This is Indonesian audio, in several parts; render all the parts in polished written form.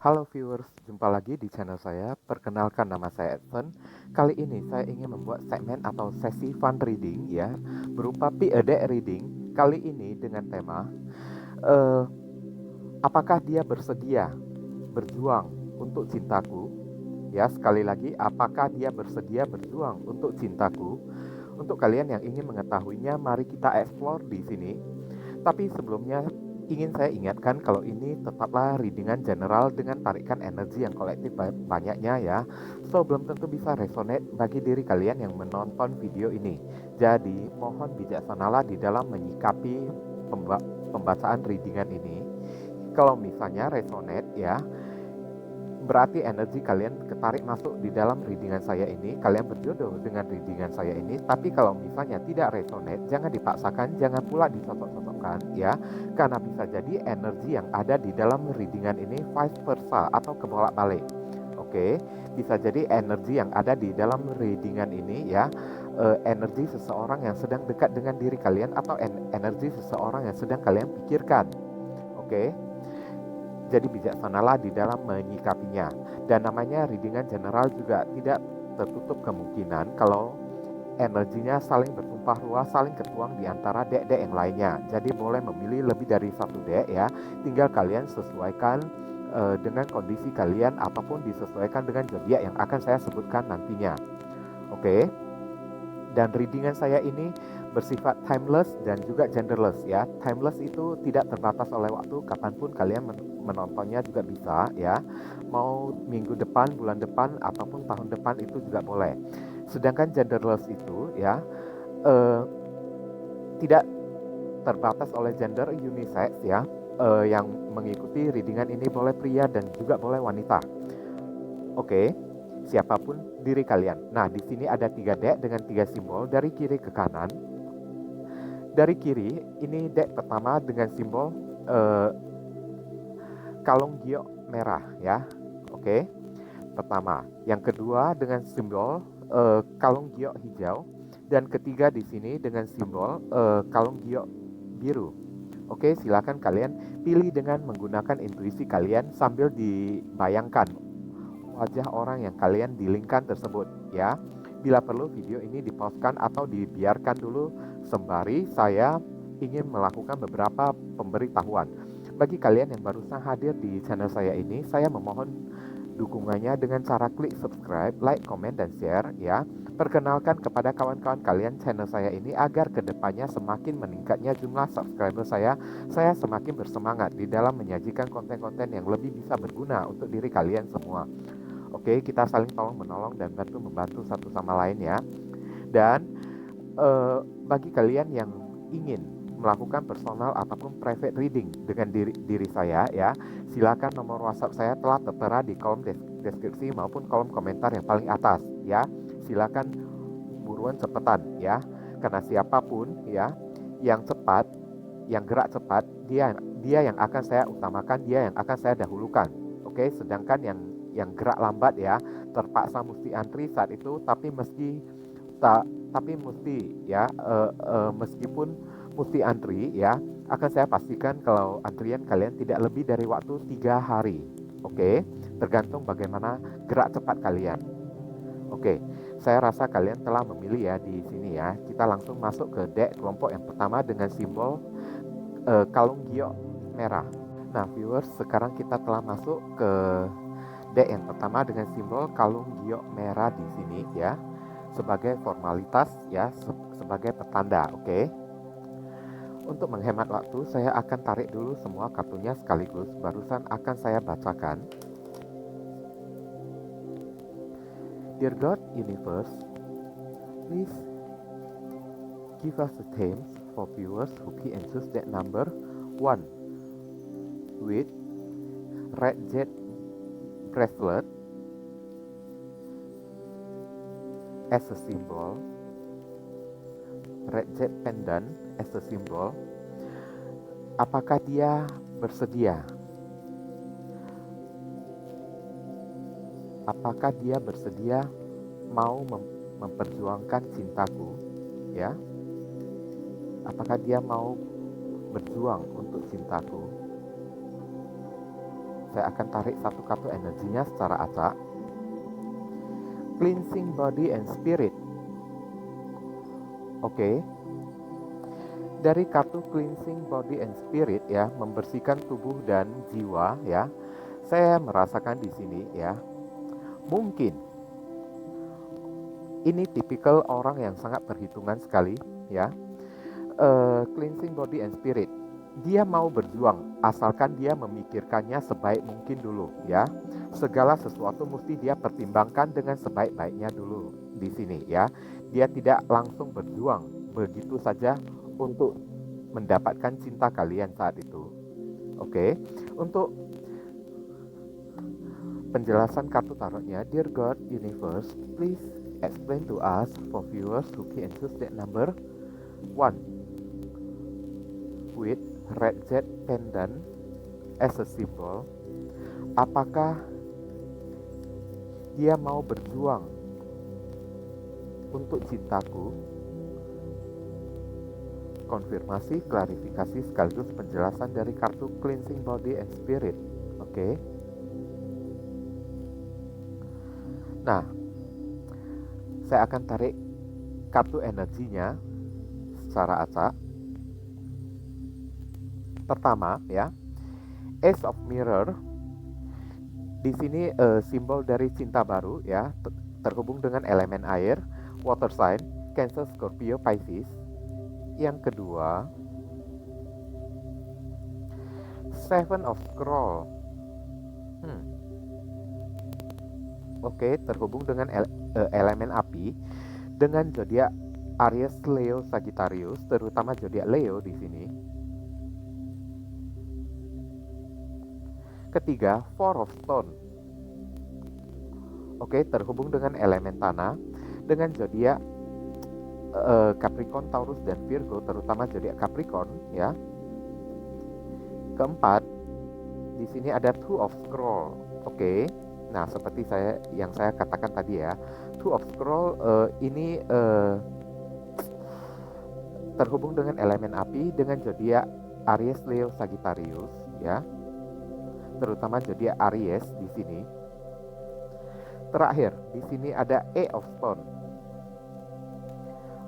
Halo viewers, jumpa lagi di channel saya. Perkenalkan, nama saya Edson. Kali ini saya ingin membuat segmen atau sesi fun reading ya, berupa P.A.D. reading. Kali ini dengan tema eh, apakah dia bersedia berjuang untuk cintaku? Ya, sekali lagi, apakah dia bersedia berjuang untuk cintaku? Untuk kalian yang ingin mengetahuinya, mari kita explore di sini. Tapi sebelumnya ingin saya ingatkan kalau ini tetaplah readingan general dengan tarikan energi yang kolektif banyaknya ya. So belum tentu bisa resonate bagi diri kalian yang menonton video ini. Jadi mohon bijaksanalah di dalam menyikapi pembacaan readingan ini. Kalau misalnya resonate ya, berarti energi kalian ketarik masuk di dalam readingan saya ini, kalian berjodoh dengan readingan saya ini. Tapi kalau misalnya tidak resonate, jangan dipaksakan, jangan pula disosok-sosokkan ya, karena bisa jadi energi yang ada di dalam readingan ini vice versa atau kebolak-balik. Oke, bisa jadi energi yang ada di dalam readingan ini ya, energi seseorang yang sedang dekat dengan diri kalian atau energi seseorang yang sedang kalian pikirkan. Oke, jadi bijaksanalah di dalam menyikapinya. Dan namanya readingan general juga tidak tertutup kemungkinan kalau energinya saling bertumpah ruah, saling ketuang di antara deck-deck yang lainnya. Jadi boleh memilih lebih dari satu deck ya. Tinggal kalian sesuaikan dengan kondisi kalian ataupun disesuaikan dengan zodiak yang akan saya sebutkan nantinya. Oke. Dan readingan saya ini bersifat timeless dan juga genderless ya. Timeless itu tidak terbatas oleh waktu, kapanpun kalian menontonnya juga bisa ya. Mau minggu depan, bulan depan, ataupun tahun depan itu juga boleh. Sedangkan genderless itu ya tidak terbatas oleh gender, unisex ya. Yang mengikuti readingan ini boleh pria dan juga boleh wanita. Oke, siapapun diri kalian. Nah, di sini ada 3 deck dengan 3 simbol dari kiri ke kanan. Dari kiri, ini deck pertama dengan simbol kalung giok merah ya. Oke, pertama. Yang kedua dengan simbol kalung giok hijau. Dan ketiga di sini dengan simbol kalung giok biru. Oke, silakan kalian pilih dengan menggunakan intuisi kalian sambil dibayangkan wajah orang yang kalian dealingkan tersebut ya. Bila perlu video ini dipauskan atau dibiarkan dulu sembari saya ingin melakukan beberapa pemberitahuan. Bagi kalian yang barusan hadir di channel saya ini, saya memohon dukungannya dengan cara klik subscribe, like, komen, dan share ya. Perkenalkan kepada kawan-kawan kalian channel saya ini agar kedepannya semakin meningkatnya jumlah subscriber saya semakin bersemangat di dalam menyajikan konten-konten yang lebih bisa berguna untuk diri kalian semua. Oke, kita saling tolong menolong dan bantu membantu satu sama lain ya. Dan bagi kalian yang ingin melakukan personal ataupun private reading dengan diri saya ya, silakan nomor WhatsApp saya telah tertera di kolom deskripsi maupun kolom komentar yang paling atas ya. Silakan buruan cepetan ya, karena siapapun ya yang cepat, yang gerak cepat, dia yang akan saya utamakan, dia yang akan saya dahulukan. Oke, sedangkan yang gerak lambat ya terpaksa mesti antri saat itu, tapi mesti ya meskipun mesti antri ya, akan saya pastikan kalau antrian kalian tidak lebih dari waktu 3 hari. Oke, tergantung bagaimana gerak cepat kalian. Oke, saya rasa kalian telah memilih ya di sini ya. Kita langsung masuk ke deck kelompok yang pertama dengan simbol kalung giok merah. Nah viewers, sekarang kita telah masuk ke deck yang pertama dengan simbol kalung giok merah di sini ya, sebagai formalitas ya, sebagai petanda. Oke. Untuk menghemat waktu, saya akan tarik dulu semua kartunya sekaligus, barusan akan saya bacakan. Dear God, Universe, please give us the themes for viewers who key and choose that number 1 with red jet bracelet as a symbol, red jet pendant as a symbol. Apakah dia bersedia? Apakah dia bersedia mau memperjuangkan cintaku ya? Apakah dia mau berjuang untuk cintaku? saya akan tarik satu kartu energinya secara acak. Cleansing body and spirit. Oke. Dari kartu cleansing body and spirit ya, membersihkan tubuh dan jiwa ya. Saya merasakan di sini ya. Mungkin ini tipikal orang yang sangat perhitungan sekali ya. Cleansing body and spirit. Dia mau berjuang asalkan dia memikirkannya sebaik mungkin dulu ya. Segala sesuatu mesti dia pertimbangkan dengan sebaik-baiknya dulu di sini ya. Dia tidak langsung berjuang begitu saja untuk mendapatkan cinta kalian saat itu. Oke. Untuk penjelasan kartu tarotnya, Dear God, Universe, please explain to us for viewers who can choose that number 1 with red jet pendant as a symbol. Apakah dia mau berjuang untuk cintaku? Konfirmasi, klarifikasi sekaligus penjelasan dari kartu cleansing body and spirit. Oke. Nah, saya akan tarik kartu energinya secara acak. Pertama ya, Ace of Mirror. Di sini simbol dari cinta baru ya, terhubung dengan elemen air, water sign, Cancer, Scorpio, Pisces. Yang kedua, Seven of Scroll. Oke, terhubung dengan elemen api, dengan zodiak Aries, Leo, Sagittarius, terutama zodiak Leo di sini. Ketiga, Four of Stone. Oke, terhubung dengan elemen tanah, dengan zodiak Capricorn, Taurus, dan Virgo, terutama zodiak Capricorn ya. Keempat, di sini ada Two of Scroll. Oke. Nah, seperti yang saya katakan tadi ya, Two of Scroll ini terhubung dengan elemen api, dengan zodiak Aries, Leo, Sagittarius ya. Terutama zodiak Aries di sini. Terakhir, di sini ada Eight of Stone.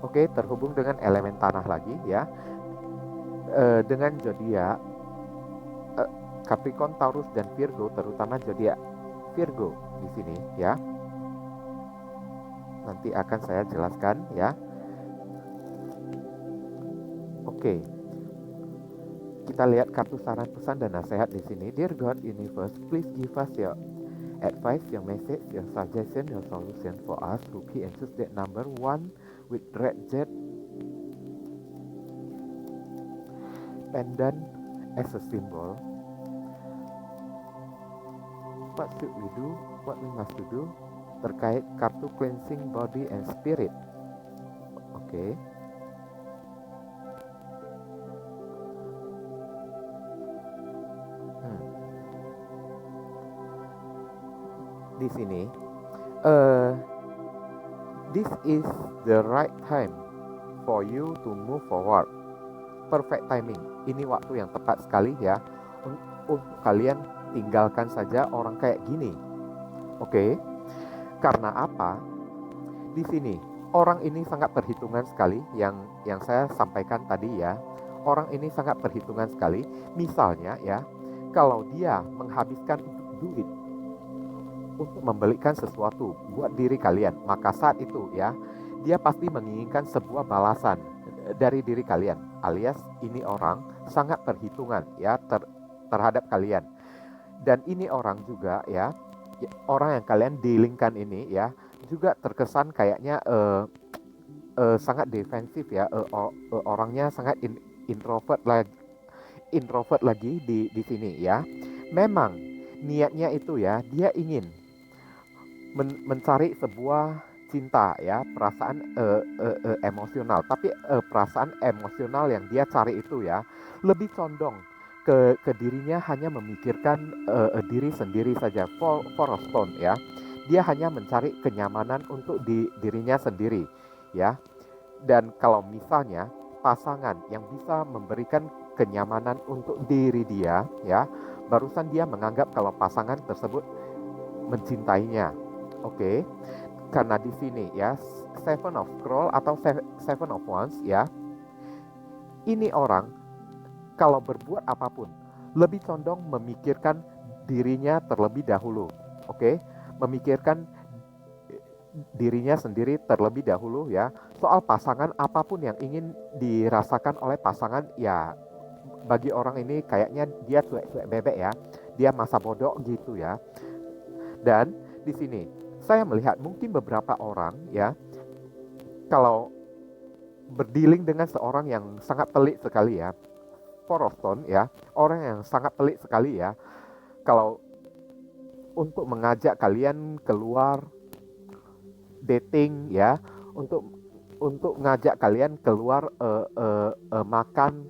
Oke, terhubung dengan elemen tanah lagi ya. Dengan zodiak Capricorn, Taurus, dan Virgo, terutama zodiak Virgo di sini ya. Nanti akan saya jelaskan ya. Oke. Kita lihat kartu saran, pesan, dan nasihat di sini. Dear God, Universe, please give us your advice, your message, your suggestion, your solution for us who key and choose that number 1 with red jet pendant as a symbol. What should we do? What we must do terkait kartu cleansing body and spirit. Oke. Di sini, this is the right time for you to move forward. Perfect timing. Ini waktu yang tepat sekali ya untuk kalian tinggalkan saja orang kayak gini. Oke. Karena apa? Di sini orang ini sangat perhitungan sekali, yang saya sampaikan tadi ya. Orang ini sangat perhitungan sekali. Misalnya ya, kalau dia menghabiskan duit untuk membelikan sesuatu buat diri kalian, maka saat itu ya, dia pasti menginginkan sebuah balasan dari diri kalian. Alias ini orang sangat perhitungan ya terhadap kalian. Dan ini orang juga ya, orang yang kalian dealingkan ini ya, juga terkesan kayaknya sangat defensif ya, orangnya sangat introvert lagi di sini ya. Memang niatnya itu ya, dia ingin mencari sebuah cinta ya, perasaan emosional. Tapi perasaan emosional yang dia cari itu ya, lebih condong ke dirinya, hanya memikirkan diri sendiri saja. For a stone ya, dia hanya mencari kenyamanan untuk dirinya sendiri ya. Dan kalau misalnya pasangan yang bisa memberikan kenyamanan untuk diri dia ya, barusan dia menganggap kalau pasangan tersebut mencintainya. Oke. Karena di sini ya, Seven of Scroll atau Seven of Wands ya, ini orang kalau berbuat apapun lebih condong memikirkan dirinya terlebih dahulu. Oke, memikirkan dirinya sendiri terlebih dahulu ya. Soal pasangan, apapun yang ingin dirasakan oleh pasangan ya, bagi orang ini kayaknya dia cuek-cuek bebek ya. Dia masa bodoh gitu ya. Dan di sini saya melihat mungkin beberapa orang ya, kalau berdealing dengan seorang yang sangat pelik sekali ya, Four of Stone ya, orang yang sangat pelik sekali ya, kalau untuk mengajak kalian keluar dating ya, untuk ngajak kalian keluar makan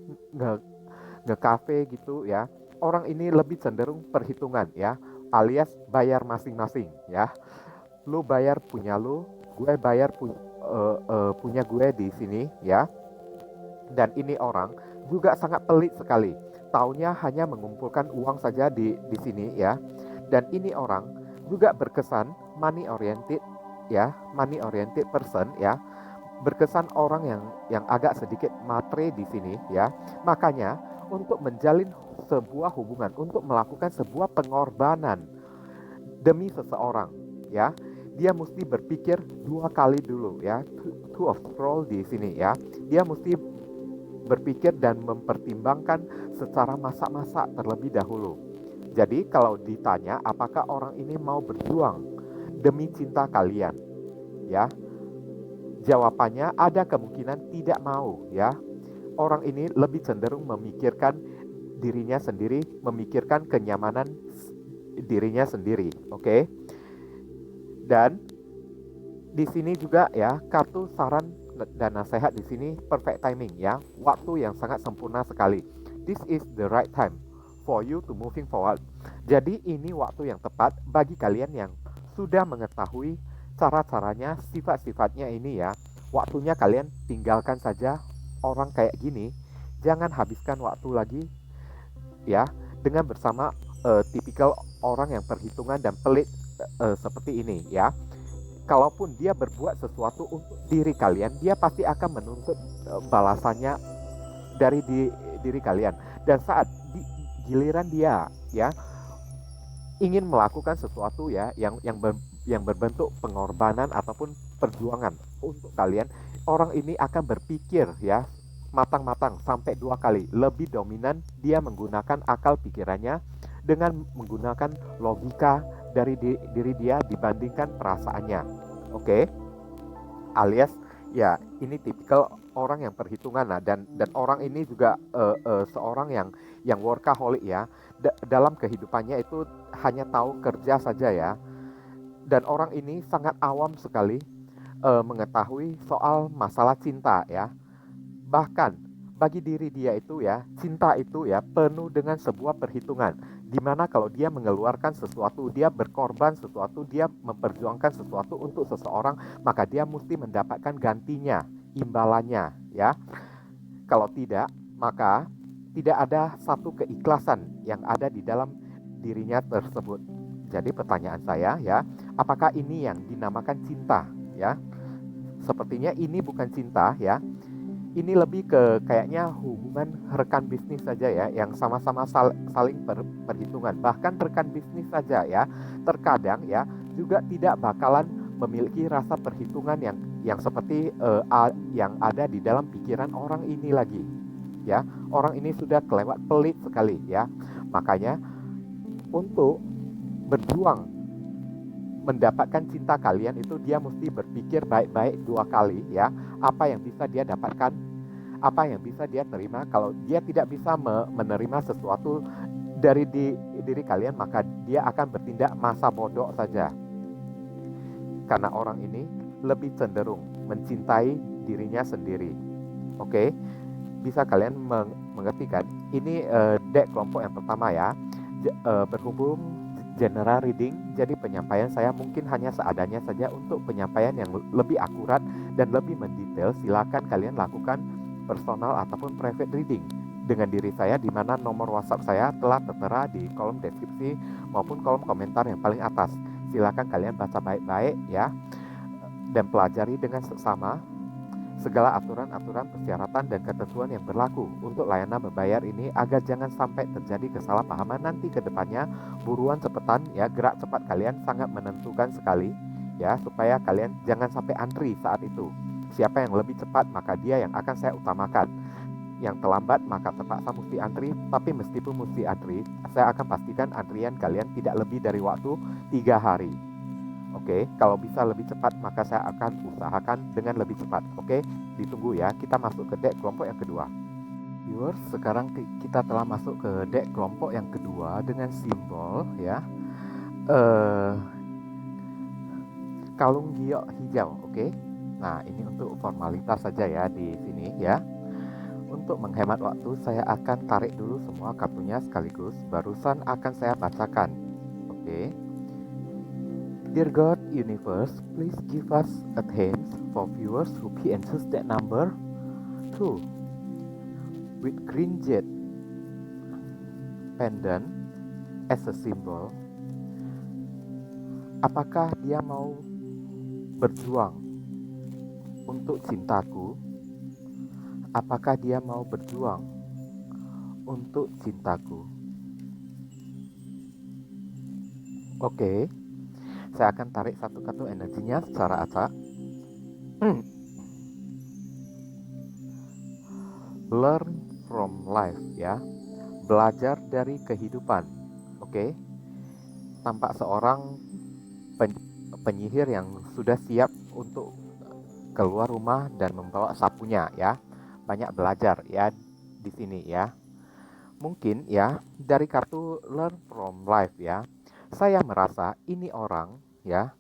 nge cafe gitu ya, orang ini lebih cenderung perhitungan ya, alias bayar masing-masing ya. Lu bayar punya lu, gue bayar punya gue di sini ya. Dan ini orang juga sangat pelit sekali. Taunya hanya mengumpulkan uang saja di sini ya. Dan ini orang juga berkesan money oriented ya, money oriented person ya. Berkesan orang yang agak sedikit matre di sini ya. Makanya untuk menjalin sebuah hubungan, untuk melakukan sebuah pengorbanan demi seseorang ya, dia mesti berpikir dua kali dulu ya. Two of Scroll di sini ya, dia mesti berpikir dan mempertimbangkan secara masak-masak terlebih dahulu. Jadi kalau ditanya apakah orang ini mau berjuang demi cinta kalian ya, jawabannya ada kemungkinan tidak mau ya. Orang ini lebih cenderung memikirkan dirinya sendiri, memikirkan kenyamanan dirinya sendiri, oke? Dan di sini juga ya, kartu saran dan nasihat di sini perfect timing ya, waktu yang sangat sempurna sekali. This is the right time for you to moving forward. Jadi ini waktu yang tepat bagi kalian yang sudah mengetahui cara-caranya, sifat-sifatnya ini ya. Waktunya kalian tinggalkan saja orang kayak gini. Jangan habiskan waktu lagi ya dengan bersama tipikal orang yang perhitungan dan pelit seperti ini ya. Kalaupun dia berbuat sesuatu untuk diri kalian, dia pasti akan menuntut balasannya dari diri kalian. Dan saat giliran dia ya ingin melakukan sesuatu ya yang berbentuk pengorbanan ataupun perjuangan untuk kalian, orang ini akan berpikir ya matang-matang sampai 2 kali. Lebih dominan dia menggunakan akal pikirannya dengan menggunakan logika dari diri dia dibandingkan perasaannya. Oke? Alias ya ini tipikal orang yang perhitungan. Nah, dan orang ini juga seorang yang workaholic ya. Dalam kehidupannya itu hanya tahu kerja saja ya. Dan orang ini sangat awam sekali mengetahui soal masalah cinta ya. Bahkan bagi diri dia itu ya, cinta itu ya penuh dengan sebuah perhitungan. Dimana kalau dia mengeluarkan sesuatu, dia berkorban sesuatu, dia memperjuangkan sesuatu untuk seseorang, maka dia mesti mendapatkan gantinya, imbalannya ya. Kalau tidak, maka tidak ada satu keikhlasan yang ada di dalam dirinya tersebut. Jadi pertanyaan saya ya, apakah ini yang dinamakan cinta ya? Sepertinya ini bukan cinta ya. Ini lebih ke kayaknya hubungan rekan bisnis saja ya, yang sama-sama saling perhitungan. Bahkan rekan bisnis saja ya, terkadang ya juga tidak bakalan memiliki rasa perhitungan yang seperti yang ada di dalam pikiran orang ini lagi. Ya, orang ini sudah kelewat pelit sekali ya. Makanya untuk berjuang mendapatkan cinta kalian itu dia mesti berpikir baik-baik 2 kali ya, apa yang bisa dia dapatkan, apa yang bisa dia terima. Kalau dia tidak bisa menerima sesuatu dari diri kalian, maka dia akan bertindak masa bodoh saja. Karena orang ini lebih cenderung mencintai dirinya sendiri. Oke, bisa kalian mengerti kan? Ini deck kelompok yang pertama ya, berhubung general reading, jadi penyampaian saya mungkin hanya seadanya saja. Untuk penyampaian yang lebih akurat dan lebih mendetail, silakan kalian lakukan personal ataupun private reading dengan diri saya, di mana nomor WhatsApp saya telah tertera di kolom deskripsi maupun kolom komentar yang paling atas. Silakan kalian baca baik-baik ya, dan pelajari dengan seksama segala aturan-aturan, persyaratan, dan ketentuan yang berlaku untuk layanan berbayar ini, agar jangan sampai terjadi kesalahpahaman nanti ke depannya. Buruan cepetan ya, gerak cepat kalian sangat menentukan sekali ya, supaya kalian jangan sampai antri saat itu. Siapa yang lebih cepat maka dia yang akan saya utamakan. Yang terlambat maka terpaksa mesti antri, tapi meskipun mesti antri, saya akan pastikan antrian kalian tidak lebih dari waktu 3 hari. Oke, kalau bisa lebih cepat maka saya akan usahakan dengan lebih cepat. Oke, ditunggu ya. Kita masuk ke deck kelompok yang kedua. Viewers, sekarang kita telah masuk ke deck kelompok yang kedua dengan simbol ya, kalung giok hijau. Oke. Nah, ini untuk formalitas saja ya di sini ya. Untuk menghemat waktu, saya akan tarik dulu semua kartunya sekaligus, barusan akan saya bacakan. Oke. Dear God, Universe, please give us a hint for viewers who key and choose that number 2 with green jet pendant as a symbol. Apakah dia mau berjuang untuk cintaku? Apakah dia mau berjuang untuk cintaku? Oke. Saya akan tarik satu kartu energinya secara acak. Learn from life ya. Belajar dari kehidupan. Oke. Tampak seorang penyihir yang sudah siap untuk keluar rumah dan membawa sapunya ya. Banyak belajar ya di sini ya. Mungkin ya dari kartu learn from life ya, saya merasa ini orang ya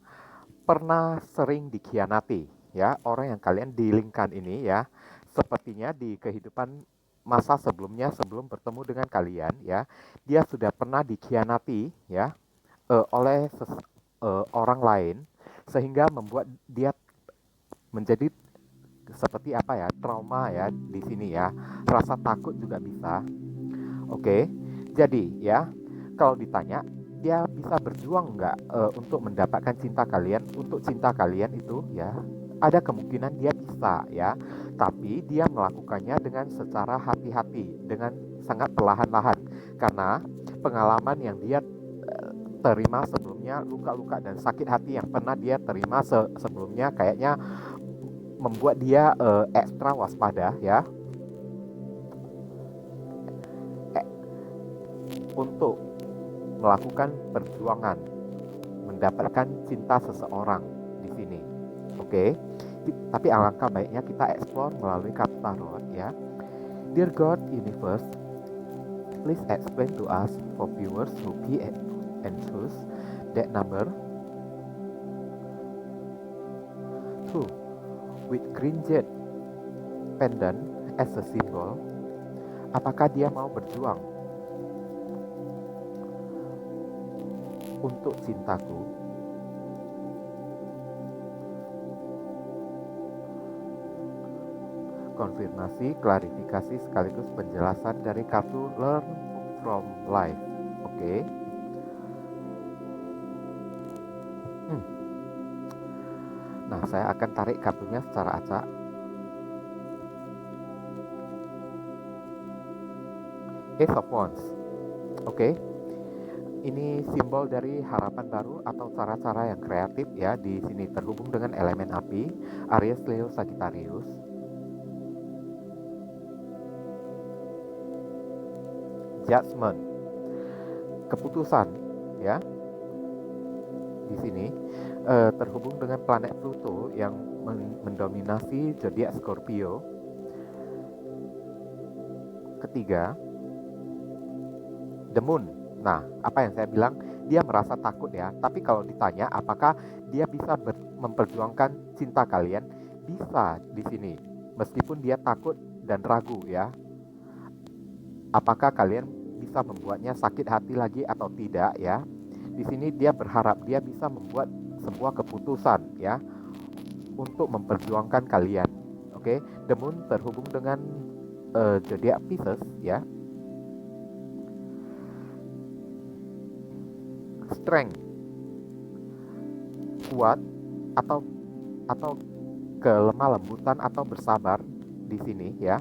pernah sering dikhianati ya. Orang yang kalian dealingkan ini ya, sepertinya di kehidupan masa sebelumnya, sebelum bertemu dengan kalian ya, dia sudah pernah dikhianati ya oleh orang lain, sehingga membuat dia menjadi seperti apa ya, trauma ya di sini ya, rasa takut juga bisa. Oke, jadi ya kalau ditanya dia bisa berjuang nggak untuk mendapatkan cinta kalian, untuk cinta kalian itu ya, ada kemungkinan dia bisa ya, tapi dia melakukannya dengan secara hati-hati, dengan sangat perlahan-lahan, karena pengalaman yang dia terima sebelumnya, luka-luka dan sakit hati yang pernah dia terima sebelumnya, kayaknya membuat dia ekstra waspada ya, untuk melakukan perjuangan mendapatkan cinta seseorang di sini. Oke. Tapi alangkah baiknya kita explore melalui kartu tarot ya. Dear God, Universe, please explain to us for viewers who key and choose that number 2 with green jet pendant as a symbol. Apakah dia mau berjuang untuk cintaku? Konfirmasi, klarifikasi sekaligus penjelasan dari kartu Learn from Life. Oke. Nah, saya akan tarik kartunya secara acak. Ace of Wands. Oke. Ini simbol dari harapan baru atau cara-cara yang kreatif ya, di sini terhubung dengan elemen api, Aries, Leo, Sagittarius. Judgment, keputusan ya. Di sini terhubung dengan planet Pluto yang mendominasi zodiak Scorpio. Ketiga, The Moon. Nah, apa yang saya bilang, dia merasa takut ya. Tapi kalau ditanya apakah dia bisa memperjuangkan cinta kalian, bisa di sini. Meskipun dia takut dan ragu ya. Apakah kalian bisa membuatnya sakit hati lagi atau tidak ya? Di sini dia berharap dia bisa membuat sebuah keputusan ya untuk memperjuangkan kalian. Oke, The Moon terhubung dengan zodiak Pisces ya. Strength, kuat atau atau kelemah lembutan atau bersabar di sini ya.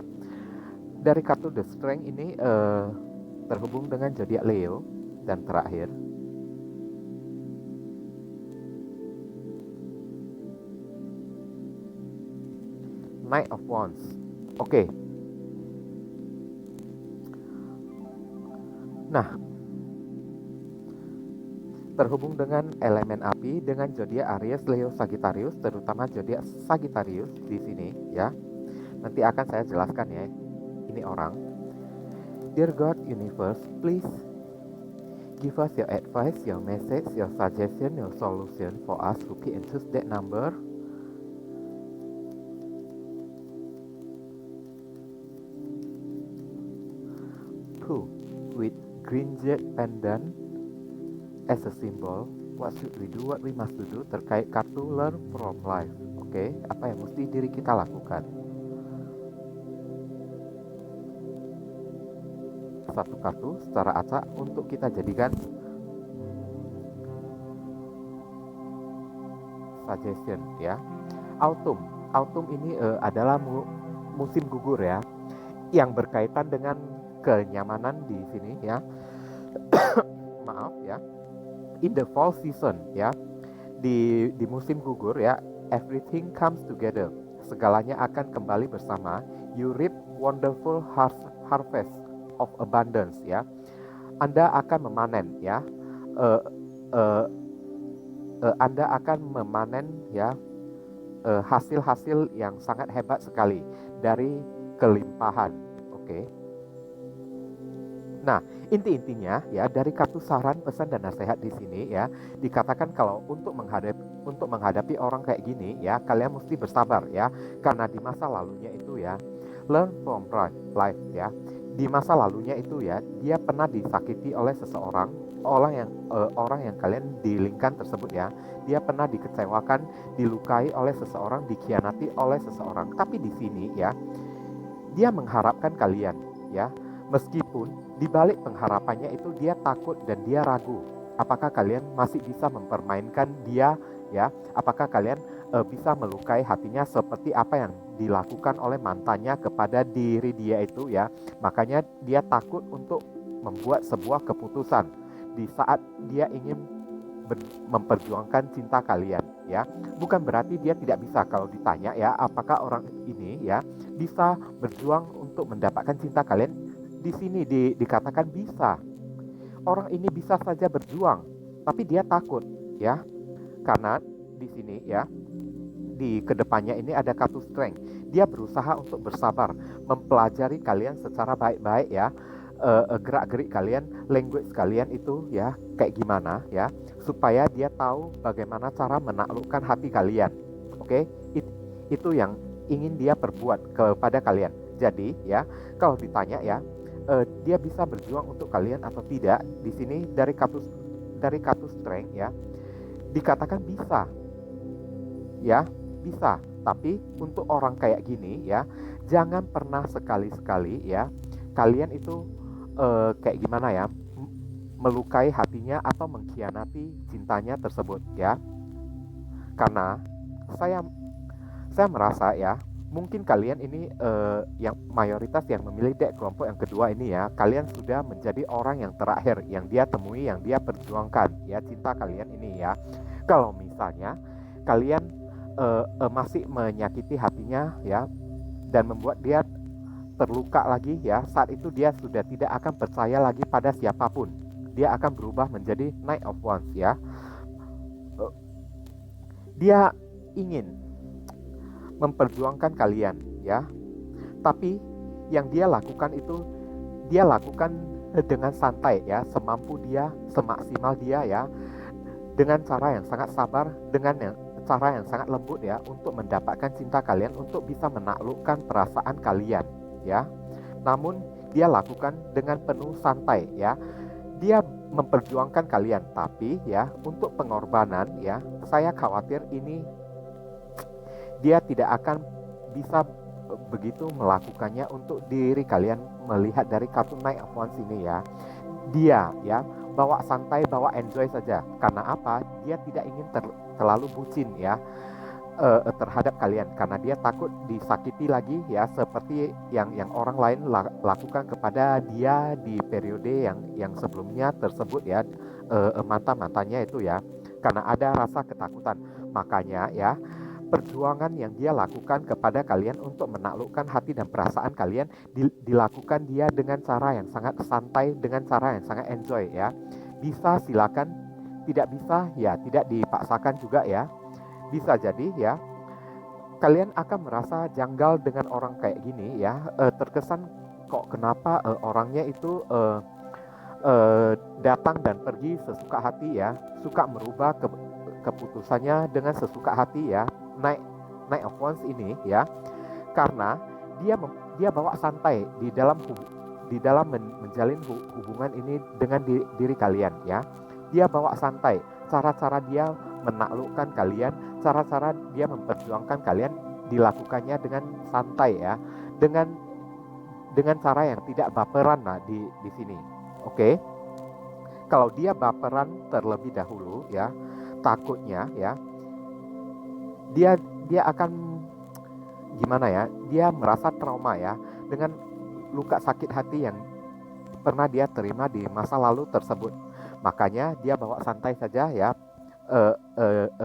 Dari kartu The Strength ini terhubung dengan zodiak Leo, dan terakhir Knight of Wands. Oke. Nah, terhubung dengan elemen api dengan zodiak Aries, Leo, Sagittarius, terutama zodiak Sagittarius di sini ya. Nanti akan saya jelaskan ya. Ini orang. Dear God, Universe, please give us your advice, your message, your suggestion, your solution for us who key into that number. Who with green jet pendant as a symbol, what should we do, what we must do terkait kartu learn from life. Oke, apa yang mesti diri kita lakukan. Satu kartu secara acak untuk kita jadikan suggestion ya. Autumn ini adalah musim gugur ya, yang berkaitan dengan kenyamanan di sini ya. Maaf ya. In the fall season ya, di musim gugur ya, everything comes together. Segalanya akan kembali bersama. You reap wonderful harvest of abundance ya. Anda akan memanen ya. Anda akan memanen ya hasil-hasil yang sangat hebat sekali dari kelimpahan. Oke. Nah, intinya ya, dari kartu saran, pesan dan nasihat di sini ya, dikatakan kalau untuk menghadapi orang kayak gini ya, kalian mesti bersabar ya, karena di masa lalunya itu ya, learn from life ya. Di masa lalunya itu ya, dia pernah disakiti oleh seseorang, orang yang kalian dilingkan tersebut ya. Dia pernah dikecewakan, dilukai oleh seseorang, dikhianati oleh seseorang. Tapi di sini ya, dia mengharapkan kalian ya. Meskipun di balik pengharapannya itu dia takut dan dia ragu. Apakah kalian masih bisa mempermainkan dia ya? Apakah kalian bisa melukai hatinya seperti apa yang dilakukan oleh mantannya kepada diri dia itu ya? Makanya dia takut untuk membuat sebuah keputusan di saat dia ingin memperjuangkan cinta kalian ya. Bukan berarti dia tidak bisa. Kalau ditanya ya, apakah orang ini ya bisa berjuang untuk mendapatkan cinta kalian? Di sini dikatakan bisa. Orang ini bisa saja berjuang, tapi dia takut ya. Karena di sini ya, di kedepannya ini ada kartu strength. Dia berusaha untuk bersabar, mempelajari kalian secara baik-baik ya. Gerak-gerik kalian, language kalian itu ya kayak gimana ya, supaya dia tahu bagaimana cara menaklukkan hati kalian. Oke, itu yang ingin dia perbuat kepada kalian. Jadi ya, kalau ditanya ya, dia bisa berjuang untuk kalian atau tidak, di sini dari kartu strength ya, dikatakan bisa ya, bisa. Tapi untuk orang kayak gini ya, jangan pernah sekali-sekali ya kalian itu kayak gimana ya, melukai hatinya atau mengkhianati cintanya tersebut ya. Karena saya merasa ya, mungkin kalian ini yang mayoritas yang memilih kelompok yang kedua ini ya, kalian sudah menjadi orang yang terakhir yang dia temui, yang dia perjuangkan ya, cinta kalian ini ya. Kalau misalnya kalian masih menyakiti hatinya ya, dan membuat dia terluka lagi ya, saat itu dia sudah tidak akan percaya lagi pada siapapun. Dia akan berubah menjadi Knight of Wands ya. Dia ingin memperjuangkan kalian ya, tapi yang dia lakukan itu dia lakukan dengan santai ya, semampu dia, semaksimal dia ya, dengan cara yang sangat sabar, dengan cara yang sangat lembut ya, untuk mendapatkan cinta kalian, untuk bisa menaklukkan perasaan kalian ya. Namun dia lakukan dengan penuh santai ya. Dia memperjuangkan kalian, tapi ya untuk pengorbanan ya, saya khawatir ini dia tidak akan bisa begitu melakukannya untuk diri kalian. Melihat dari kartun Knight of Wands ini ya, dia ya bawa santai, bawa enjoy saja. Karena apa? Dia tidak ingin terlalu bucin ya terhadap kalian, karena dia takut disakiti lagi ya, seperti yang orang lain lakukan kepada dia di periode yang sebelumnya tersebut ya, mantan-mantannya itu ya, karena ada rasa ketakutan. Makanya ya, perjuangan yang dia lakukan kepada kalian untuk menaklukkan hati dan perasaan kalian dilakukan dia dengan cara yang sangat santai, dengan cara yang sangat enjoy ya. Bisa silakan, tidak bisa ya tidak dipaksakan juga ya. Bisa jadi ya kalian akan merasa janggal dengan orang kayak gini ya, terkesan kok kenapa orangnya itu datang dan pergi sesuka hati ya, suka merubah keputusannya dengan sesuka hati ya. Knight of Wands ini ya, karena dia bawa santai di dalam menjalin hubungan ini dengan diri kalian ya. Dia bawa santai, cara-cara dia menaklukkan kalian, cara-cara dia memperjuangkan kalian dilakukannya dengan santai ya, dengan cara yang tidak baperan lah di sini. Oke. Kalau dia baperan terlebih dahulu ya, takutnya ya dia akan gimana ya? Dia merasa trauma ya dengan luka sakit hati yang pernah dia terima di masa lalu tersebut. Makanya dia bawa santai saja ya,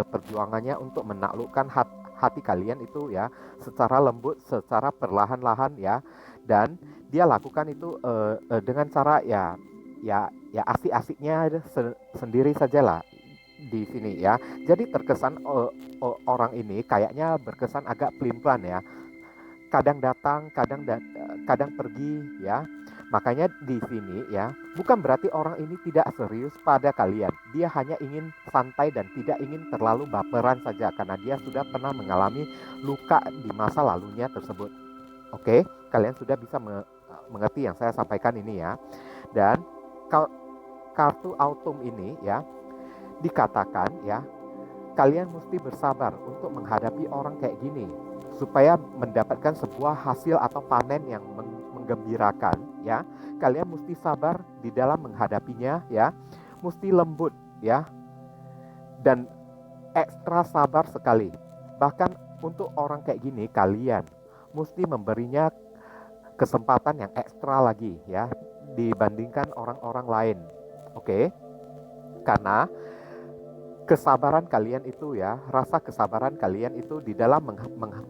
perjuangannya untuk menaklukkan hati kalian itu ya, secara lembut, secara perlahan-lahan ya, dan dia lakukan itu dengan cara ya asik-asiknya sendiri sajalah di sini ya. Jadi terkesan orang ini kayaknya berkesan agak pelin-pelan ya, kadang datang, kadang pergi ya. Makanya di sini ya, bukan berarti orang ini tidak serius pada kalian. Dia hanya ingin santai dan tidak ingin terlalu baperan saja, karena dia sudah pernah mengalami luka di masa lalunya tersebut. Oke, kalian sudah bisa mengerti yang saya sampaikan ini ya. Dan kartu autumn ini ya, dikatakan ya, kalian mesti bersabar untuk menghadapi orang kayak gini, supaya mendapatkan sebuah hasil atau panen yang menggembirakan ya. Kalian mesti sabar di dalam menghadapinya ya, mesti lembut ya, dan ekstra sabar sekali. Bahkan untuk orang kayak gini kalian mesti memberinya kesempatan yang ekstra lagi ya, dibandingkan orang-orang lain. Oke. Karena kesabaran kalian itu ya, rasa kesabaran kalian itu di dalam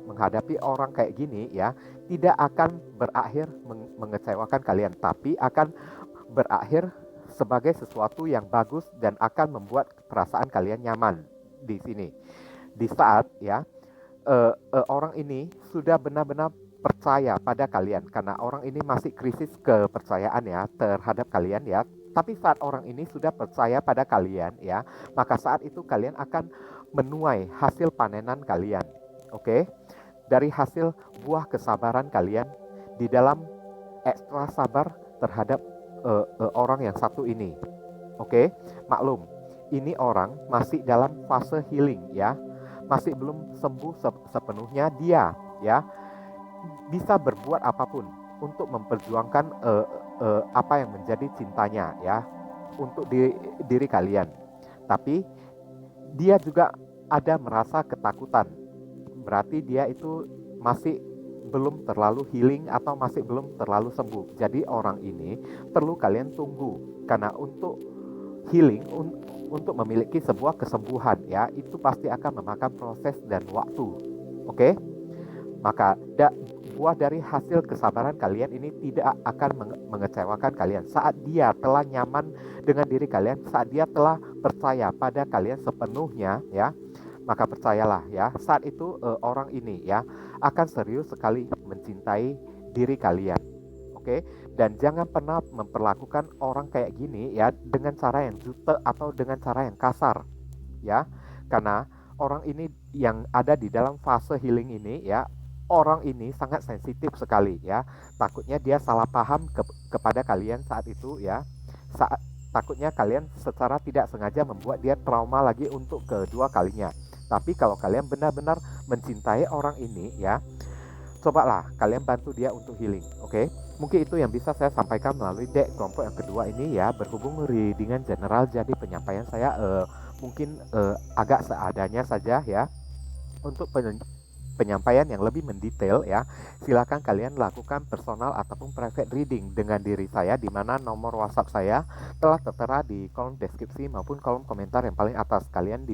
menghadapi orang kayak gini ya, tidak akan berakhir mengecewakan kalian, tapi akan berakhir sebagai sesuatu yang bagus dan akan membuat perasaan kalian nyaman di sini. Di saat ya orang ini sudah benar-benar percaya pada kalian, karena orang ini masih krisis kepercayaan ya terhadap kalian ya. Tapi saat orang ini sudah percaya pada kalian ya, maka saat itu kalian akan menuai hasil panenan kalian. Oke? Dari hasil buah kesabaran kalian di dalam ekstra sabar terhadap orang yang satu ini. Oke? Maklum, ini orang masih dalam fase healing ya. Masih belum sembuh sepenuhnya dia ya. Bisa berbuat apapun untuk memperjuangkan apa yang menjadi cintanya ya, untuk diri kalian. Tapi dia juga ada merasa ketakutan, berarti dia itu masih belum terlalu healing atau masih belum terlalu sembuh. Jadi orang ini perlu kalian tunggu, karena untuk healing, untuk memiliki sebuah kesembuhan ya, itu pasti akan memakan proses dan waktu. Oke? Maka buah dari hasil kesabaran kalian ini tidak akan mengecewakan kalian. Saat dia telah nyaman dengan diri kalian, saat dia telah percaya pada kalian sepenuhnya ya, maka percayalah ya, saat itu orang ini ya akan serius sekali mencintai diri kalian. Oke? Dan jangan pernah memperlakukan orang kayak gini ya dengan cara yang jutek atau dengan cara yang kasar ya. Karena orang ini yang ada di dalam fase healing ini ya, orang ini sangat sensitif sekali ya. Takutnya dia salah paham kepada kalian saat itu ya. Takutnya kalian secara tidak sengaja membuat dia trauma lagi untuk kedua kalinya. Tapi kalau kalian benar-benar mencintai orang ini ya, cobalah kalian bantu dia untuk healing, oke? Mungkin itu yang bisa saya sampaikan melalui deck kelompok yang kedua ini ya. Berhubung readingan general, jadi penyampaian saya mungkin agak seadanya saja ya. Untuk penyampaian yang lebih mendetail ya, silakan kalian lakukan personal ataupun private reading dengan diri saya, di mana nomor WhatsApp saya telah tertera di kolom deskripsi maupun kolom komentar yang paling atas. Kalian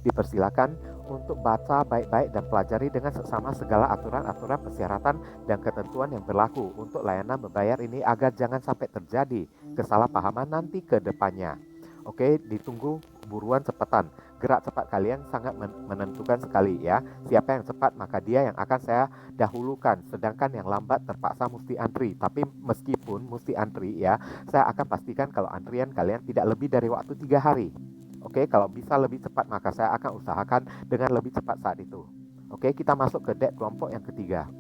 dipersilakan untuk baca baik-baik dan pelajari dengan seksama segala aturan-aturan persyaratan dan ketentuan yang berlaku untuk layanan membayar ini, agar jangan sampai terjadi kesalahpahaman nanti ke depannya. Oke, ditunggu buruan cepetan. Gerak cepat kalian sangat menentukan sekali ya. Siapa yang cepat maka dia yang akan saya dahulukan, sedangkan yang lambat terpaksa mesti antri. Tapi meskipun mesti antri ya, saya akan pastikan kalau antrian kalian tidak lebih dari waktu 3 hari. Oke, kalau bisa lebih cepat maka saya akan usahakan dengan lebih cepat saat itu. Oke, kita masuk ke deck kelompok yang ketiga.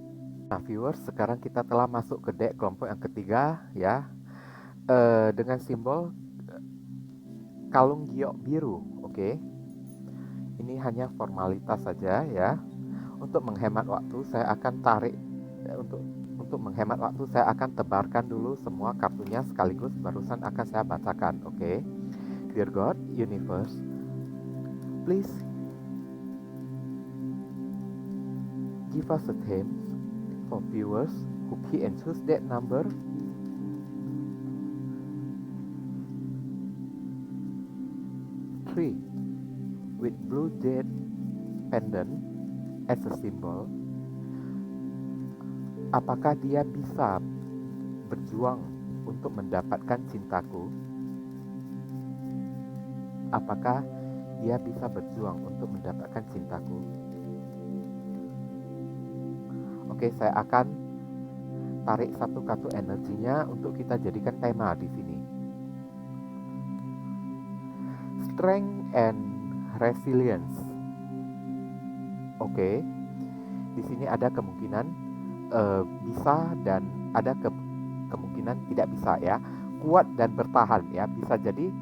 Nah viewers, sekarang kita telah masuk ke deck kelompok yang ketiga ya, dengan simbol kalung giok biru. Oke, ini hanya formalitas saja ya. Untuk menghemat waktu saya akan tarik untuk menghemat waktu saya akan tebarkan dulu semua kartunya sekaligus, barusan akan saya bacakan. Oke. Dear God, Universe, please give us a theme for viewers who key and choose that number 3 with blue jade pendant as a symbol. Apakah dia bisa berjuang untuk mendapatkan cintaku? Apakah dia bisa berjuang untuk mendapatkan cintaku? Oke, saya akan tarik satu kartu energinya untuk kita jadikan tema di sini. Strength and resilience. Oke, di sini ada kemungkinan bisa dan ada kemungkinan tidak bisa ya. Kuat dan bertahan ya, bisa jadi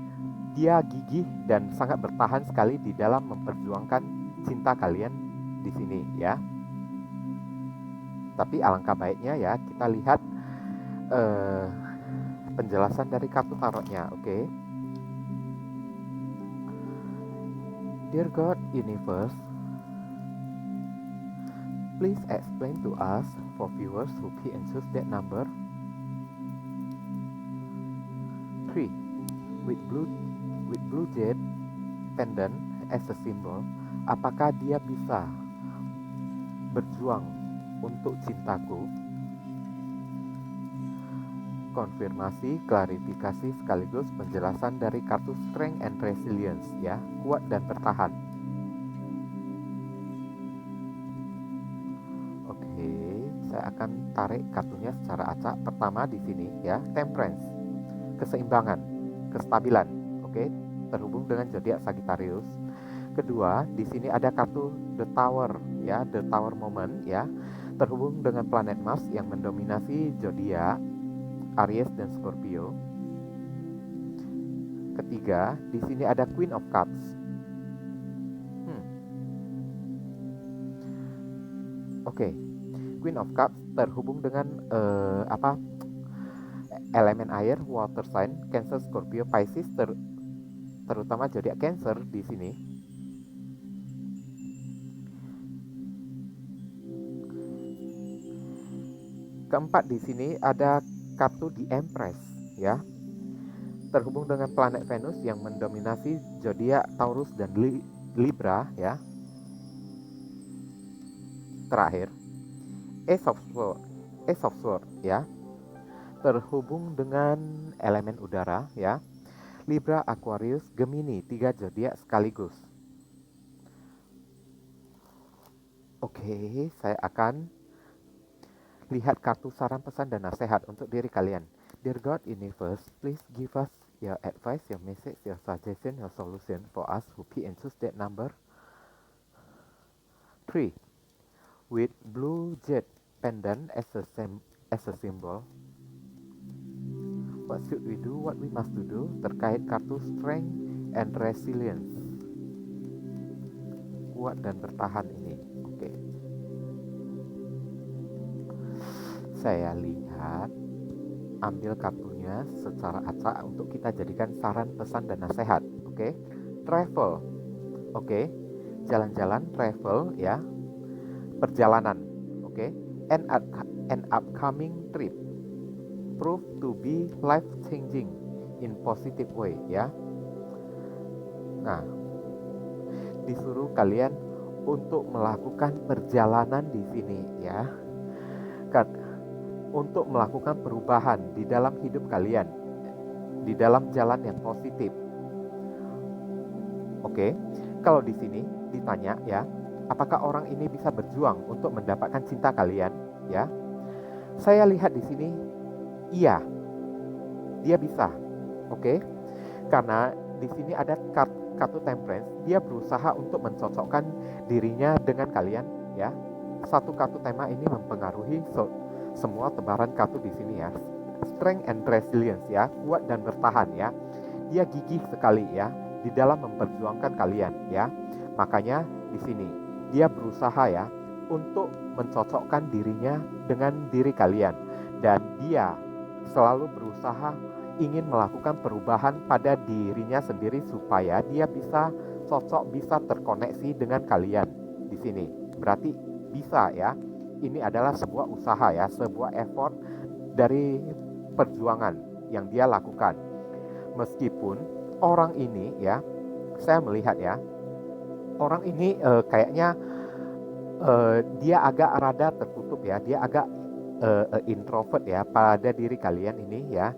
dia gigih dan sangat bertahan sekali di dalam memperjuangkan cinta kalian di sini ya. Tapi alangkah baiknya ya kita lihat penjelasan dari kartu tarotnya. Oke. Dear God, Universe, please explain to us for viewers who key and choose that number 3 with blue jade pendant as a symbol. Apakah dia bisa berjuang untuk cintaku? Konfirmasi, klarifikasi sekaligus penjelasan dari kartu Strength and Resilience ya, kuat dan bertahan. Oke, saya akan tarik kartunya secara acak. Pertama di sini ya, Temperance, keseimbangan, kestabilan. Oke, terhubung dengan zodiak Sagittarius. Kedua, di sini ada kartu The Tower ya, The Tower Moment ya, terhubung dengan planet Mars yang mendominasi zodiak Aries dan Scorpio. Ketiga, di sini ada Queen of Cups. Oke, Queen of Cups terhubung dengan elemen air, water sign, Cancer, Scorpio, Pisces, terutama zodiak Cancer di sini. Keempat, di sini ada kartu The Empress ya, terhubung dengan planet Venus yang mendominasi zodiak Taurus dan Libra ya. Terakhir, Ace of Swords ya, terhubung dengan elemen udara ya, Libra, Aquarius, Gemini, 3 zodiak sekaligus. Oke, saya akan lihat kartu saran, pesan, dan nasihat untuk diri kalian. Dear God, Universe, please give us your advice, your message, your suggestion, your solution for us who key and choose that number 3 with blue jade pendant as a symbol. What should we do? What we must do terkait kartu Strength and Resilience, kuat dan bertahan ini. Oke. Saya lihat, ambil kartunya secara acak untuk kita jadikan saran, pesan, dan nasihat. Oke, travel. Oke, jalan-jalan, travel ya, perjalanan. Oke, an upcoming trip prove to be life changing in positive way ya. Nah, disuruh kalian untuk melakukan perjalanan di sini ya, kan, untuk melakukan perubahan di dalam hidup kalian, di dalam jalan yang positif. Oke, kalau di sini ditanya ya, apakah orang ini bisa berjuang untuk mendapatkan cinta kalian? Ya, saya lihat di sini, iya, dia bisa. Oke, karena di sini ada kartu temperance, dia berusaha untuk mencocokkan dirinya dengan kalian ya. Satu kartu tema ini mempengaruhi semua tebaran kartu di sini ya. Strength and resilience ya, kuat dan bertahan ya. Dia gigih sekali ya di dalam memperjuangkan kalian ya. Makanya di sini dia berusaha ya untuk mencocokkan dirinya dengan diri kalian, dan dia selalu berusaha ingin melakukan perubahan pada dirinya sendiri supaya dia bisa cocok, bisa terkoneksi dengan kalian di sini. Berarti bisa ya. Ini adalah sebuah usaha ya, sebuah effort dari perjuangan yang dia lakukan. Meskipun orang ini ya, saya melihat ya, orang ini kayaknya dia agak rada tertutup ya, dia agak introvert ya pada diri kalian ini ya.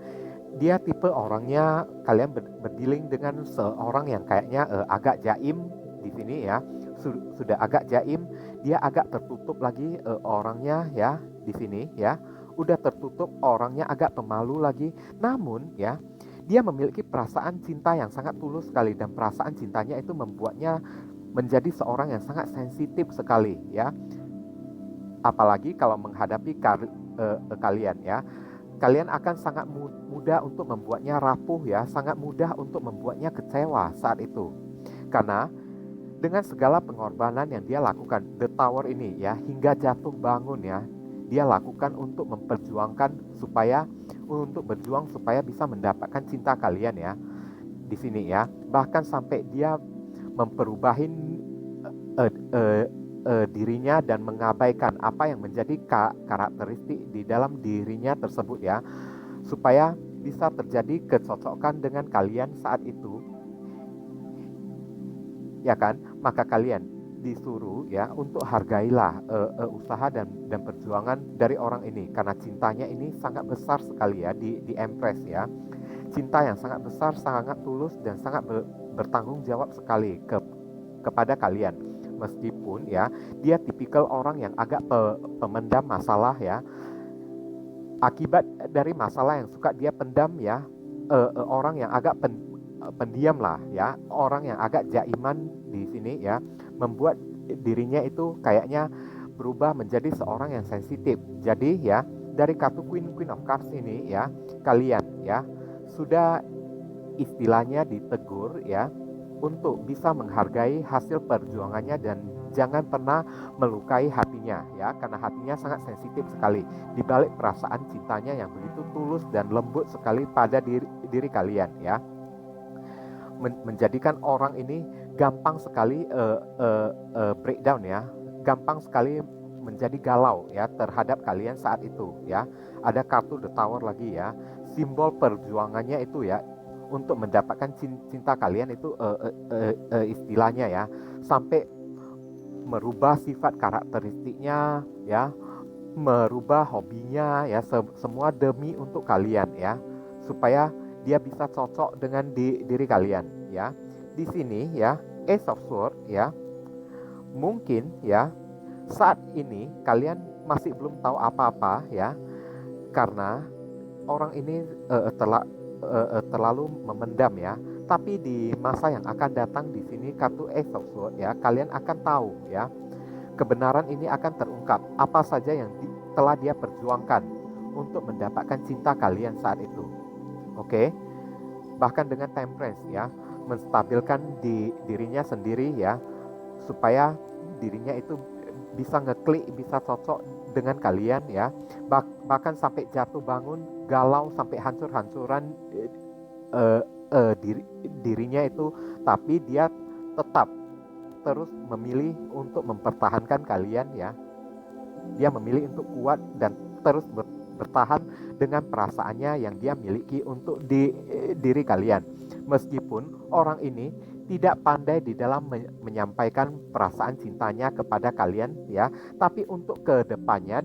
Dia tipe orangnya, kalian berdealing dengan seorang yang kayaknya agak jaim di sini ya, sudah agak jaim, dia agak tertutup lagi orangnya ya di sini ya, udah tertutup orangnya, agak pemalu lagi. Namun ya, dia memiliki perasaan cinta yang sangat tulus sekali, dan perasaan cintanya itu membuatnya menjadi seorang yang sangat sensitif sekali ya. Apalagi kalau menghadapi kalian ya, kalian akan sangat mudah untuk membuatnya rapuh ya, sangat mudah untuk membuatnya kecewa saat itu. Karena dengan segala pengorbanan yang dia lakukan, The Tower ini ya, hingga jatuh bangun ya, dia lakukan untuk memperjuangkan untuk berjuang supaya bisa mendapatkan cinta kalian ya di sini ya. Bahkan sampai dia memperubahin dirinya dan mengabaikan apa yang menjadi karakteristik di dalam dirinya tersebut ya, supaya bisa terjadi kecocokan dengan kalian saat itu ya kan. Maka kalian disuruh ya untuk hargailah usaha dan perjuangan dari orang ini, karena cintanya ini sangat besar sekali ya di Empress ya. Cinta yang sangat besar, sangat tulus, dan sangat bertanggung jawab sekali kepada kalian. Meskipun ya dia tipikal orang yang agak pemendam masalah ya, akibat dari masalah yang suka dia pendam ya, orang yang agak pendiam lah ya, orang yang agak jaiman di sini ya, membuat dirinya itu kayaknya berubah menjadi seorang yang sensitif. Jadi ya, dari kartu Queen of Cups ini ya, kalian ya sudah istilahnya ditegur ya untuk bisa menghargai hasil perjuangannya, dan jangan pernah melukai hatinya ya, karena hatinya sangat sensitif sekali di balik perasaan cintanya yang begitu tulus dan lembut sekali pada diri kalian ya. Menjadikan orang ini gampang sekali breakdown ya, gampang sekali menjadi galau ya terhadap kalian saat itu ya. Ada kartu The Tower lagi ya, simbol perjuangannya itu ya untuk mendapatkan cinta kalian itu istilahnya ya, sampai merubah sifat karakteristiknya ya, merubah hobinya ya, semua demi untuk kalian ya, supaya dia bisa cocok dengan diri kalian ya. Di sini ya, Ace of Swords ya, mungkin ya saat ini kalian masih belum tahu apa-apa ya, karena orang ini terlalu memendam ya. Tapi di masa yang akan datang di sini kartu Ace of Swords ya, kalian akan tahu ya, kebenaran ini akan terungkap, apa saja yang telah dia perjuangkan untuk mendapatkan cinta kalian saat itu. Oke, bahkan dengan temperance ya, menstabilkan dirinya sendiri ya, supaya dirinya itu bisa ngeklik, bisa cocok dengan kalian ya, bahkan sampai jatuh bangun, galau sampai hancur-hancuran dirinya itu, tapi dia tetap terus memilih untuk mempertahankan kalian ya. Dia memilih untuk kuat dan terus bertahan dengan perasaannya yang dia miliki untuk diri kalian. Meskipun orang ini tidak pandai di dalam menyampaikan perasaan cintanya kepada kalian ya, tapi untuk kedepannya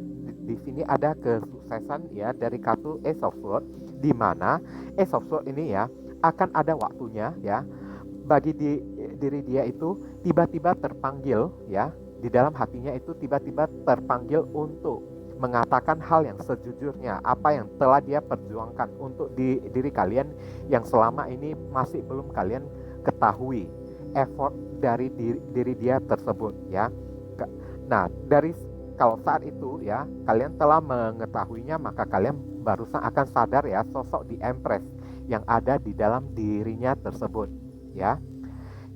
di sini ada kesuksesan ya dari kartu Ace of Swords, di mana Ace of Swords ini ya akan ada waktunya ya bagi diri dia itu tiba-tiba terpanggil ya, di dalam hatinya itu tiba-tiba terpanggil untuk mengatakan hal yang sejujurnya, apa yang telah dia perjuangkan untuk diri kalian yang selama ini masih belum kalian ketahui effort dari diri dia tersebut ya. Nah, kalau saat itu ya kalian telah mengetahuinya, maka kalian barusan akan sadar ya sosok di Empress yang ada di dalam dirinya tersebut ya,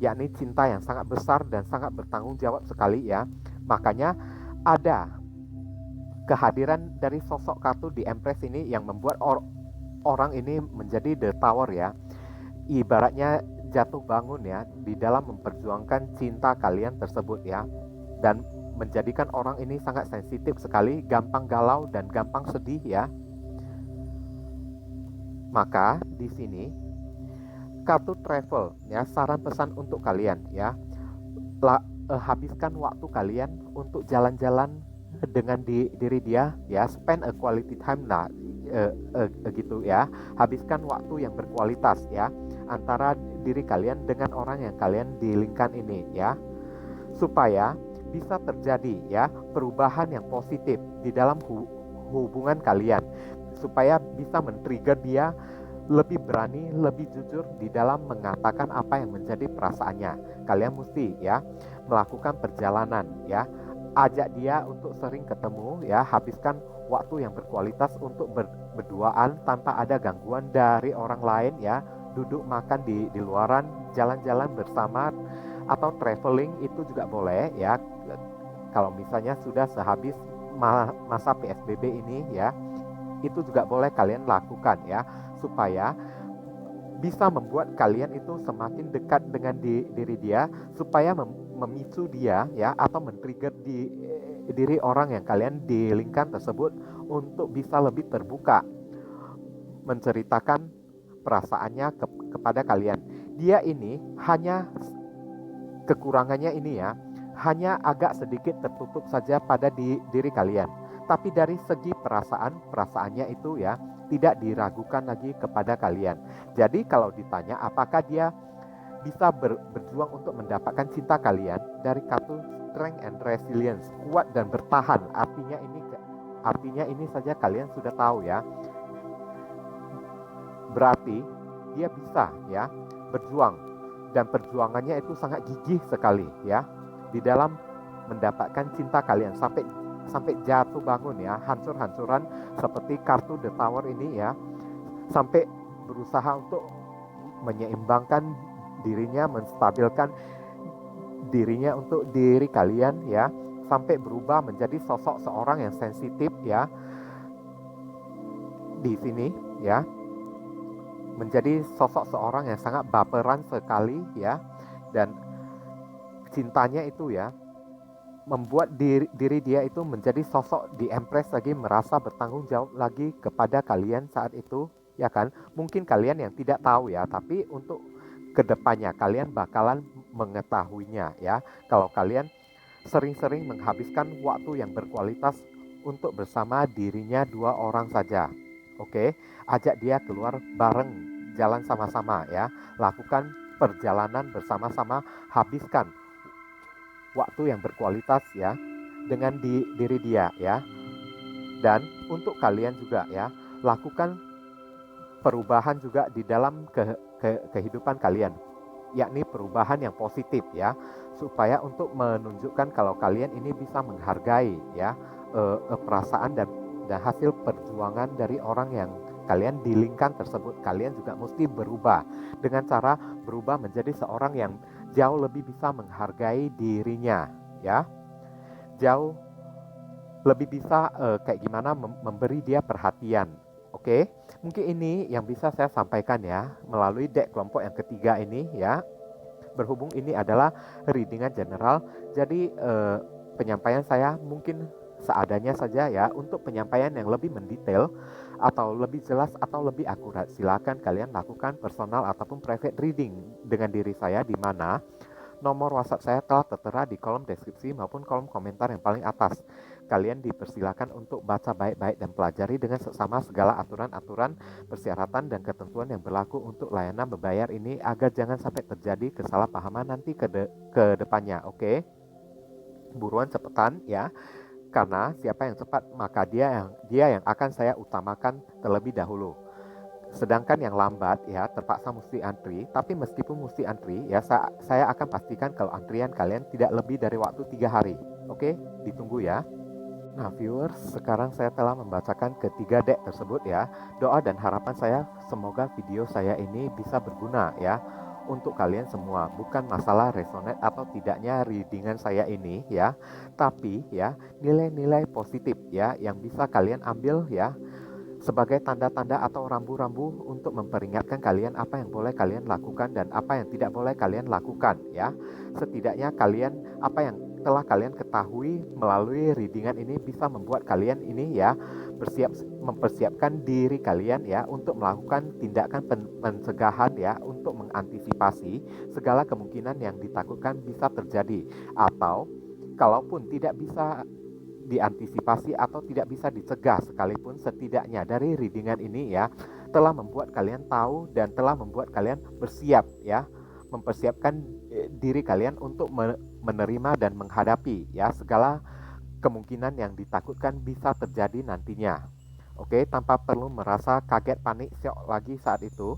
yakni cinta yang sangat besar dan sangat bertanggung jawab sekali ya. Makanya ada kehadiran dari sosok kartu di Empress ini yang membuat orang ini menjadi the tower ya, ibaratnya jatuh bangun ya di dalam memperjuangkan cinta kalian tersebut ya, dan menjadikan orang ini sangat sensitif sekali, gampang galau dan gampang sedih ya. Maka di sini kartu travel ya, saran pesan untuk kalian ya, habiskan waktu kalian untuk jalan-jalan dengan diri dia ya, spend a quality time lah gitu ya, habiskan waktu yang berkualitas ya antara diri kalian dengan orang yang kalian dealingkan ini ya, supaya bisa terjadi ya perubahan yang positif di dalam hubungan kalian, supaya bisa men-trigger dia lebih berani, lebih jujur di dalam mengatakan apa yang menjadi perasaannya. Kalian mesti ya melakukan perjalanan ya, ajak dia untuk sering ketemu ya, habiskan waktu yang berkualitas untuk berduaan tanpa ada gangguan dari orang lain ya, duduk makan di luaran, jalan-jalan bersama atau traveling itu juga boleh ya. Kalau misalnya sudah sehabis masa PSBB ini ya, itu juga boleh kalian lakukan ya, supaya bisa membuat kalian itu semakin dekat dengan diri dia, supaya memicu dia ya, atau men-trigger diri orang yang kalian dealingkan tersebut untuk bisa lebih terbuka menceritakan perasaannya kepada kalian. Dia ini hanya kekurangannya ini ya, hanya agak sedikit tertutup saja pada diri kalian. Tapi dari segi perasaannya itu ya tidak diragukan lagi kepada kalian. Jadi kalau ditanya apakah dia bisa berjuang untuk mendapatkan cinta kalian, dari kartu Strength and Resilience, kuat dan bertahan, artinya ini saja kalian sudah tahu ya. Berarti dia bisa ya berjuang, dan perjuangannya itu sangat gigih sekali ya di dalam mendapatkan cinta kalian sampai jatuh bangun ya, hancur-hancuran seperti kartu The Tower ini ya, sampai berusaha untuk menyeimbangkan dirinya, menstabilkan dirinya untuk diri kalian ya, sampai berubah menjadi sosok seorang yang sensitif ya di sini ya, menjadi sosok seorang yang sangat baperan sekali ya, dan cintanya itu ya membuat diri dia itu menjadi sosok di Empress lagi, merasa bertanggung jawab lagi kepada kalian saat itu ya kan. Mungkin kalian yang tidak tahu ya, tapi untuk kedepannya kalian bakalan mengetahuinya ya, kalau kalian sering-sering menghabiskan waktu yang berkualitas untuk bersama dirinya dua orang saja. Oke, ajak dia keluar bareng, jalan sama-sama ya, lakukan perjalanan bersama-sama, habiskan waktu yang berkualitas ya dengan diri dia ya. Dan untuk kalian juga ya, lakukan perubahan juga di dalam kehidupan kalian, yakni perubahan yang positif ya, supaya untuk menunjukkan kalau kalian ini bisa menghargai ya perasaan dan hasil perjuangan dari orang yang kalian dealingkan tersebut. Kalian juga mesti berubah dengan cara berubah menjadi seorang yang jauh lebih bisa menghargai dirinya ya, jauh lebih bisa kayak gimana memberi dia perhatian. Oke, mungkin ini yang bisa saya sampaikan ya melalui deck kelompok yang ketiga ini ya. Berhubung ini adalah readingan general, jadi penyampaian saya mungkin seadanya saja ya. Untuk penyampaian yang lebih mendetail atau lebih jelas atau lebih akurat, silakan kalian lakukan personal ataupun private reading dengan diri saya, di mana nomor WhatsApp saya telah tertera di kolom deskripsi maupun kolom komentar yang paling atas. Kalian dipersilakan untuk baca baik-baik dan pelajari dengan seksama segala aturan-aturan, persyaratan dan ketentuan yang berlaku untuk layanan berbayar ini, agar jangan sampai terjadi kesalahpahaman nanti ke depannya. Oke? Buruan cepetan ya. Karena siapa yang cepat maka dia yang akan saya utamakan terlebih dahulu. Sedangkan yang lambat ya terpaksa mesti antri, tapi meskipun mesti antri ya saya akan pastikan kalau antrian kalian tidak lebih dari waktu 3 hari. Oke, ditunggu ya. Nah viewers, sekarang saya telah membacakan ketiga deck tersebut ya. Doa dan harapan saya semoga video saya ini bisa berguna ya untuk kalian semua. Bukan masalah resonate atau tidaknya readingan saya ini ya, tapi ya nilai-nilai positif ya yang bisa kalian ambil ya, sebagai tanda-tanda atau rambu-rambu untuk memperingatkan kalian apa yang boleh kalian lakukan dan apa yang tidak boleh kalian lakukan ya. Setidaknya kalian, apa yang telah kalian ketahui melalui readingan ini bisa membuat kalian ini ya mempersiapkan diri kalian ya untuk melakukan tindakan pencegahan ya, untuk mengantisipasi segala kemungkinan yang ditakutkan bisa terjadi, atau kalaupun tidak bisa diantisipasi atau tidak bisa dicegah sekalipun, setidaknya dari readingan ini ya telah membuat kalian tahu dan telah membuat kalian bersiap ya, mempersiapkan diri kalian untuk menerima dan menghadapi ya segala kemungkinan yang ditakutkan bisa terjadi nantinya. Oke, tanpa perlu merasa kaget, panik, syok lagi saat itu,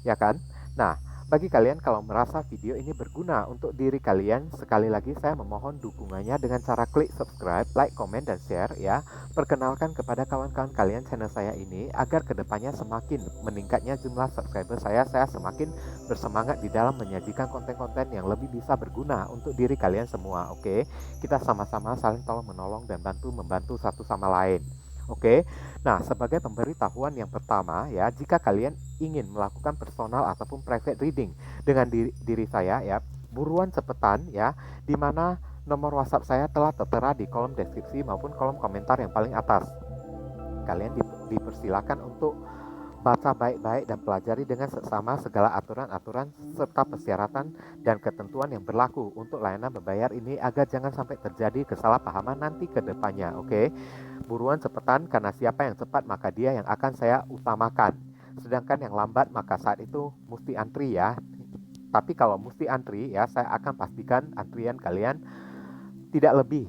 ya kan? Nah, bagi kalian kalau merasa video ini berguna untuk diri kalian, sekali lagi saya memohon dukungannya dengan cara klik subscribe, like, komen, dan share ya. Perkenalkan kepada kawan-kawan kalian channel saya ini, agar kedepannya semakin meningkatnya jumlah subscriber saya semakin bersemangat di dalam menyajikan konten-konten yang lebih bisa berguna untuk diri kalian semua. Oke, kita sama-sama saling tolong menolong dan membantu satu sama lain. Oke, nah sebagai pemberitahuan yang pertama ya, jika kalian ingin melakukan personal ataupun private reading dengan diri saya ya, buruan cepetan ya, di mana nomor WhatsApp saya telah tertera di kolom deskripsi maupun kolom komentar yang paling atas. Kalian dipersilakan untuk baca baik-baik dan pelajari dengan seksama segala aturan-aturan serta persyaratan dan ketentuan yang berlaku untuk layanan berbayar ini, agar jangan sampai terjadi kesalahpahaman nanti ke depannya. Oke, buruan cepetan, karena siapa yang cepat maka dia yang akan saya utamakan. Sedangkan yang lambat maka saat itu mesti antri ya. Tapi kalau mesti antri ya, saya akan pastikan antrian kalian tidak lebih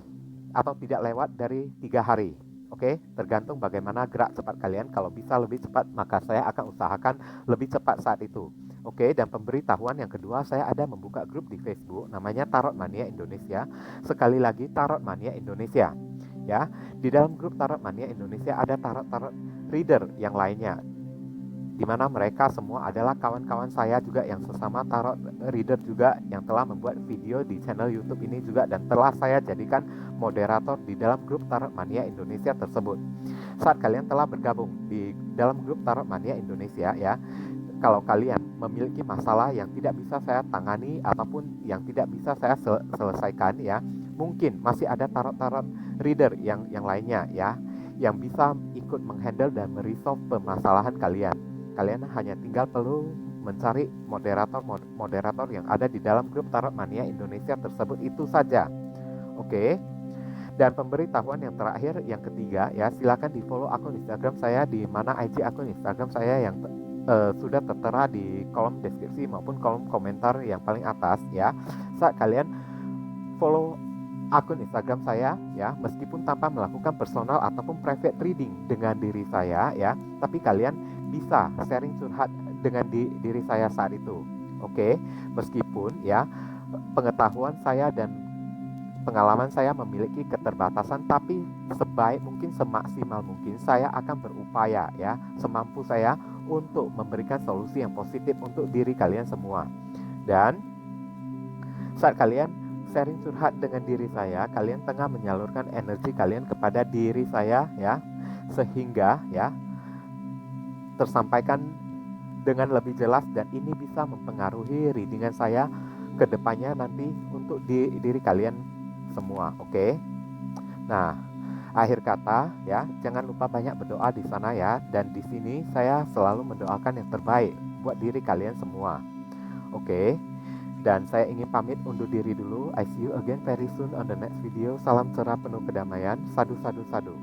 atau tidak lewat dari 3 hari. Oke, tergantung bagaimana gerak cepat kalian. Kalau bisa lebih cepat, maka saya akan usahakan lebih cepat saat itu. Oke, dan pemberitahuan yang kedua, saya ada membuka grup di Facebook namanya Tarot Mania Indonesia. Sekali lagi, Tarot Mania Indonesia. Ya, di dalam grup Tarot Mania Indonesia ada tarot-tarot reader yang lainnya, di mana mereka semua adalah kawan-kawan saya juga yang sesama tarot reader juga, yang telah membuat video di channel YouTube ini juga, dan telah saya jadikan moderator di dalam grup Tarot Mania Indonesia tersebut. Saat kalian telah bergabung di dalam grup Tarot Mania Indonesia ya, kalau kalian memiliki masalah yang tidak bisa saya tangani ataupun yang tidak bisa saya selesaikan ya, mungkin masih ada tarot-tarot reader yang lainnya ya, yang bisa ikut menghandle dan meresolve permasalahan kalian. Kalian hanya tinggal perlu mencari moderator yang ada di dalam grup Tarot Mania Indonesia tersebut, itu saja. Oke. Dan pemberitahuan yang terakhir, yang ketiga ya, silakan di follow akun Instagram saya, di mana IG akun Instagram saya yang sudah tertera di kolom deskripsi maupun kolom komentar yang paling atas ya. Saat kalian follow akun Instagram saya ya, meskipun tanpa melakukan personal ataupun private reading dengan diri saya ya, tapi kalian bisa sharing curhat dengan diri saya saat itu. Oke, meskipun ya pengetahuan saya dan pengalaman saya memiliki keterbatasan, tapi sebaik mungkin, semaksimal mungkin saya akan berupaya ya, semampu saya untuk memberikan solusi yang positif untuk diri kalian semua. Dan saat kalian sharing curhat dengan diri saya, kalian tengah menyalurkan energi kalian kepada diri saya ya, sehingga ya tersampaikan dengan lebih jelas dan ini bisa mempengaruhi readingan saya ke depannya nanti untuk di diri kalian semua, oke? Nah, akhir kata ya, jangan lupa banyak berdoa di sana ya, dan di sini saya selalu mendoakan yang terbaik buat diri kalian semua. Oke. Dan saya ingin pamit undur diri dulu. I see you again very soon on the next video. Salam cerah penuh kedamaian. Sadu sadu sadu.